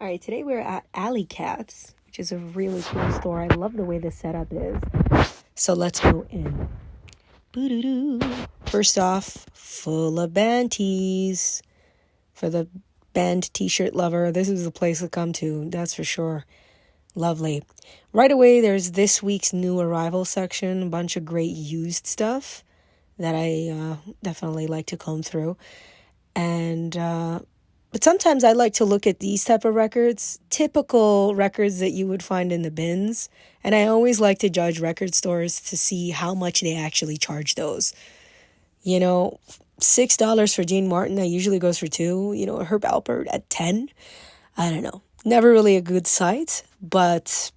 All right, today we're at Alleycats, which is a really cool store. I love the way the setup is. So let's go in. Boo-doo-doo. First off, full of band tees. For the band t-shirt lover, this is the place to come to, that's for sure. Lovely. Right away, there's this week's new arrival section, a bunch of great used stuff that I definitely like to comb through. But sometimes I like to look at these type of records, typical records that you would find in the bins. And I always like to judge record stores to see how much they actually charge those. You know, $6 for Gene Martin, that usually goes for $2. You know, Herb Alpert at $10. I don't know. Never really a good sight, but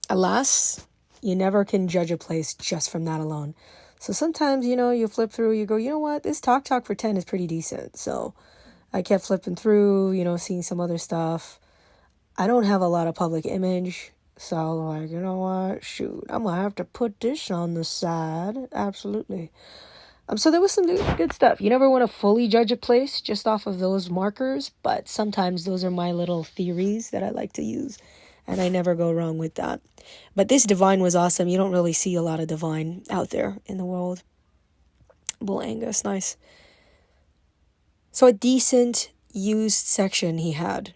alas, you never can judge a place just from that alone. So sometimes, you flip through, you go, you know what, this Talk for 10 is pretty decent. So I kept flipping through, seeing some other stuff. I don't have a lot of public image, so I was like, you know what, shoot, I'm going to have to put this on the side. Absolutely. So there was some good stuff. You never want to fully judge a place just off of those markers, but sometimes those are my little theories that I like to use, and I never go wrong with that. But this Divine was awesome. You don't really see a lot of Divine out there in the world. Bull Angus, nice. So a decent used section he had.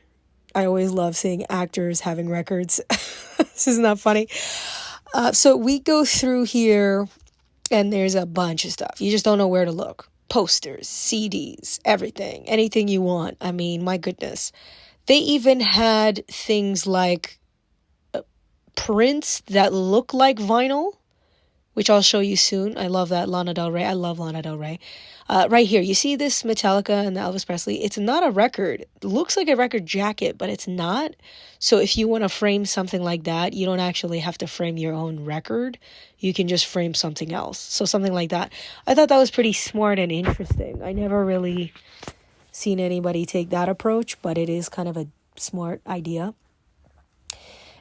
I always love seeing actors having records. This is not funny. So we go through here, and there's a bunch of stuff. You just don't know where to look. Posters, CDs, everything. Anything you want. I mean, my goodness. They even had things like prints that look like vinyl, which I'll show you soon. I love that. Lana Del Rey. I love Lana Del Rey. Right here, you see this Metallica and the Elvis Presley? It's not a record. It looks like a record jacket, but it's not. So if you want to frame something like that, you don't actually have to frame your own record. You can just frame something else. So something like that. I thought that was pretty smart and interesting. I never really seen anybody take that approach, but it is kind of a smart idea.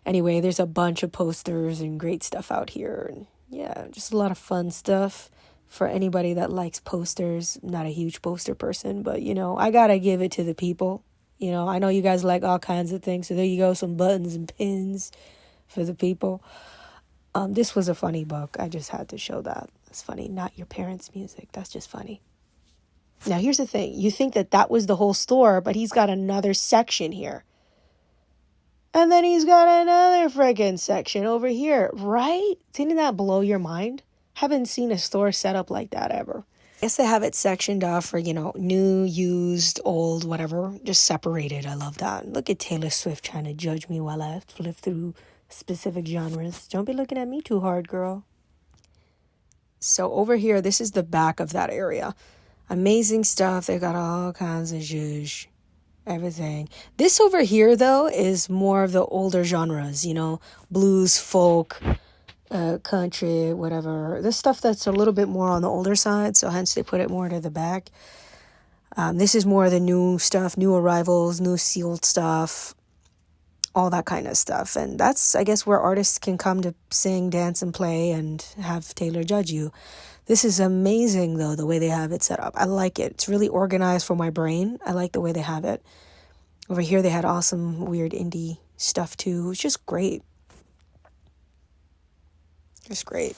Anyway, there's a bunch of posters and great stuff out here. And yeah, just a lot of fun stuff for anybody that likes posters. I'm not a huge poster person, but, I got to give it to the people. I know you guys like all kinds of things. So there you go, some buttons and pins for the people. This was a funny book. I just had to show that. It's funny. Not your parents' music. That's just funny. Now, here's the thing. You think that was the whole store, but he's got another section here. And then he's got another friggin' section over here, right? Didn't that blow your mind? Haven't seen a store set up like that ever. I guess they have it sectioned off for, new, used, old, whatever. Just separated. I love that. Look at Taylor Swift trying to judge me while I flip through specific genres. Don't be looking at me too hard, girl. So over here, this is the back of that area. Amazing stuff. They got all kinds of zhuzh. Everything. This over here, though, is more of the older genres, blues, folk, country, whatever. This stuff that's a little bit more on the older side, so hence they put it more to the back. This is more of the new stuff, new arrivals, new sealed stuff, all that kind of stuff. And that's, I guess, where artists can come to sing, dance, and play and have Taylor judge you. This is amazing, though, the way they have it set up. I like it. It's really organized for my brain. I like the way they have it. Over here, they had awesome, weird indie stuff, too. It's just great. Just great.